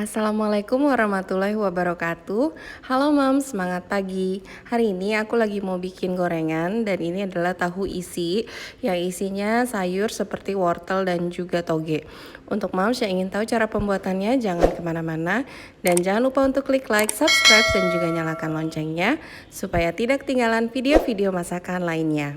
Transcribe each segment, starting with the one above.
Assalamualaikum warahmatullahi wabarakatuh. Halo Mam, semangat pagi. Hari ini aku lagi mau bikin gorengan dan ini adalah tahu isi yang isinya sayur seperti wortel dan juga toge. Untuk Mam yang ingin tahu cara pembuatannya, jangan kemana-mana dan jangan lupa untuk klik like, subscribe dan juga nyalakan loncengnya supaya tidak ketinggalan video-video masakan lainnya.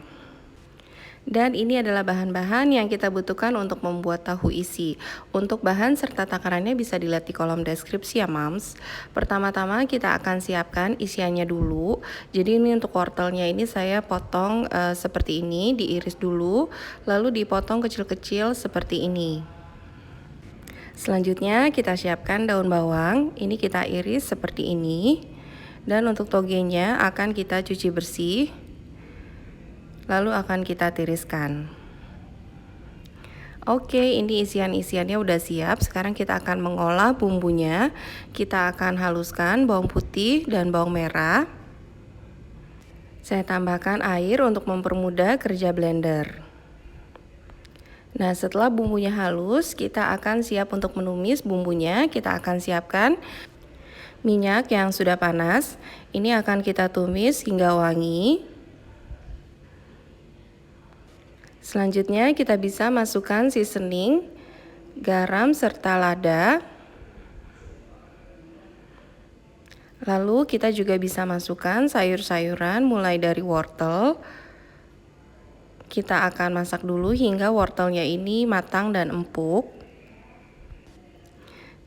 Dan ini adalah bahan-bahan yang kita butuhkan untuk membuat tahu isi. Untuk bahan serta takarannya bisa dilihat di kolom deskripsi ya Mams. Pertama-tama kita akan siapkan isiannya dulu. Jadi ini untuk wortelnya ini saya potong seperti ini, diiris dulu, lalu dipotong kecil-kecil seperti ini. Selanjutnya kita siapkan daun bawang, ini kita iris seperti ini. Dan untuk togenya akan kita cuci bersih. Lalu akan kita tiriskan. Oke, ini isiannya udah siap. Sekarang kita akan mengolah bumbunya. Kita akan haluskan bawang putih dan bawang merah. Saya tambahkan air untuk mempermudah kerja blender. Nah, setelah bumbunya halus, kita akan siap untuk menumis bumbunya. Kita akan siapkan minyak yang sudah panas. Ini akan kita tumis hingga wangi. Selanjutnya kita bisa masukkan seasoning, garam serta lada. Lalu kita juga bisa masukkan sayur-sayuran mulai dari wortel. Kita akan masak dulu hingga wortelnya ini matang dan empuk.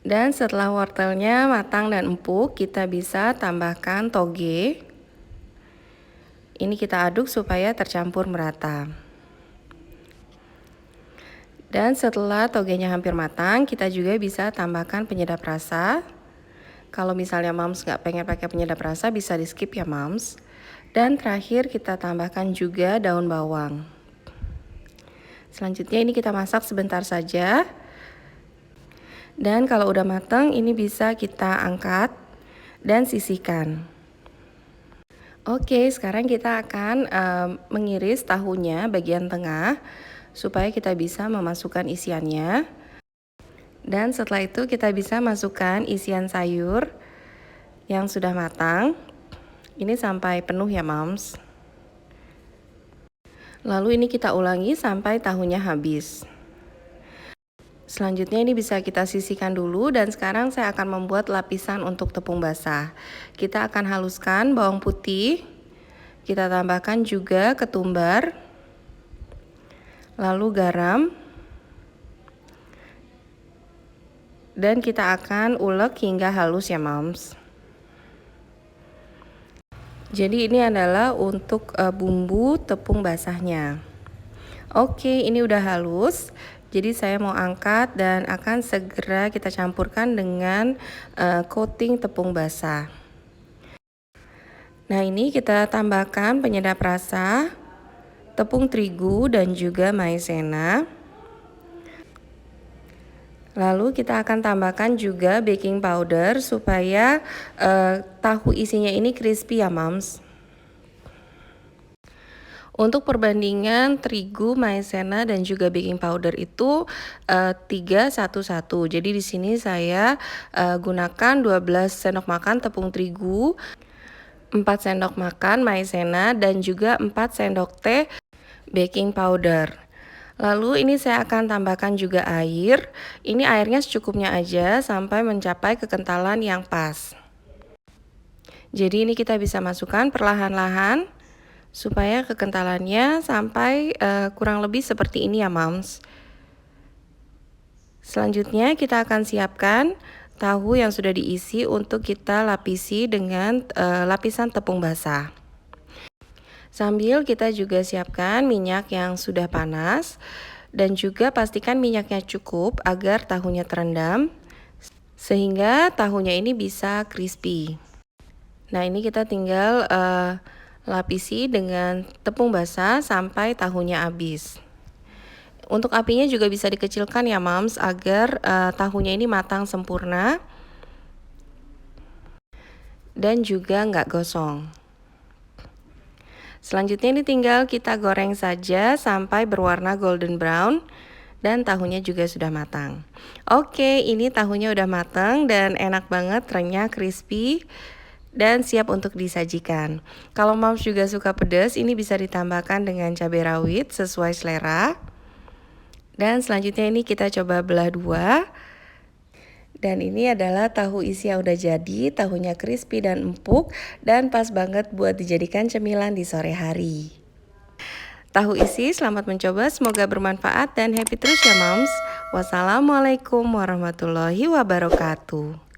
Dan setelah wortelnya matang dan empuk, kita bisa tambahkan toge. Ini kita aduk supaya tercampur merata. Dan setelah togenya hampir matang, kita juga bisa tambahkan penyedap rasa. Kalau misalnya Mams nggak pengen pakai penyedap rasa, bisa di skip ya Mams. Dan terakhir kita tambahkan juga daun bawang. Selanjutnya ini kita masak sebentar saja. Dan kalau udah matang, ini bisa kita angkat dan sisihkan. Oke, sekarang kita akan mengiris tahunya bagian tengah supaya kita bisa memasukkan isiannya. Dan setelah itu kita bisa masukkan isian sayur yang sudah matang. Ini sampai penuh ya Mams. Lalu ini kita ulangi sampai tahunya habis. Selanjutnya ini bisa kita sisihkan dulu dan sekarang saya akan membuat lapisan untuk tepung basah. Kita akan haluskan bawang putih. Kita tambahkan juga ketumbar. Lalu garam. Dan kita akan ulek hingga halus ya Mams. Jadi ini adalah untuk bumbu tepung basahnya. Oke, ini udah halus. Jadi saya mau angkat dan akan segera kita campurkan dengan coating tepung basah. Nah, ini kita tambahkan penyedap rasa, tepung terigu dan juga maizena. Lalu kita akan tambahkan juga baking powder supaya tahu isinya ini crispy ya Mams. Untuk perbandingan terigu, maizena dan juga baking powder itu 3:1:1. Jadi di sini saya gunakan 12 sendok makan tepung terigu, 4 sendok makan maizena dan juga 4 sendok teh baking powder. Lalu ini saya akan tambahkan juga air. Ini airnya secukupnya aja sampai mencapai kekentalan yang pas. Jadi ini kita bisa masukkan perlahan-lahan supaya kekentalannya sampai kurang lebih seperti ini ya Mams. Selanjutnya kita akan siapkan tahu yang sudah diisi untuk kita lapisi dengan lapisan tepung basah. Sambil kita juga siapkan minyak yang sudah panas dan juga pastikan minyaknya cukup agar tahunya terendam sehingga tahunya ini bisa crispy. Nah, ini kita tinggal lapisi dengan tepung basah sampai tahunya habis. Untuk apinya juga bisa dikecilkan ya Mams agar tahunya ini matang sempurna dan juga nggak gosong. Selanjutnya ini tinggal kita goreng saja sampai berwarna golden brown dan tahunya juga sudah matang. Oke, ini tahunya udah matang dan enak banget, renyah, crispy, dan siap untuk disajikan. Kalau moms juga suka pedas, ini bisa ditambahkan dengan cabai rawit sesuai selera. Dan selanjutnya ini kita coba belah dua. Dan ini adalah tahu isi yang udah jadi, tahunya crispy dan empuk, dan pas banget buat dijadikan cemilan di sore hari. Tahu isi, selamat mencoba, semoga bermanfaat dan happy terus ya moms. Wassalamualaikum warahmatullahi wabarakatuh.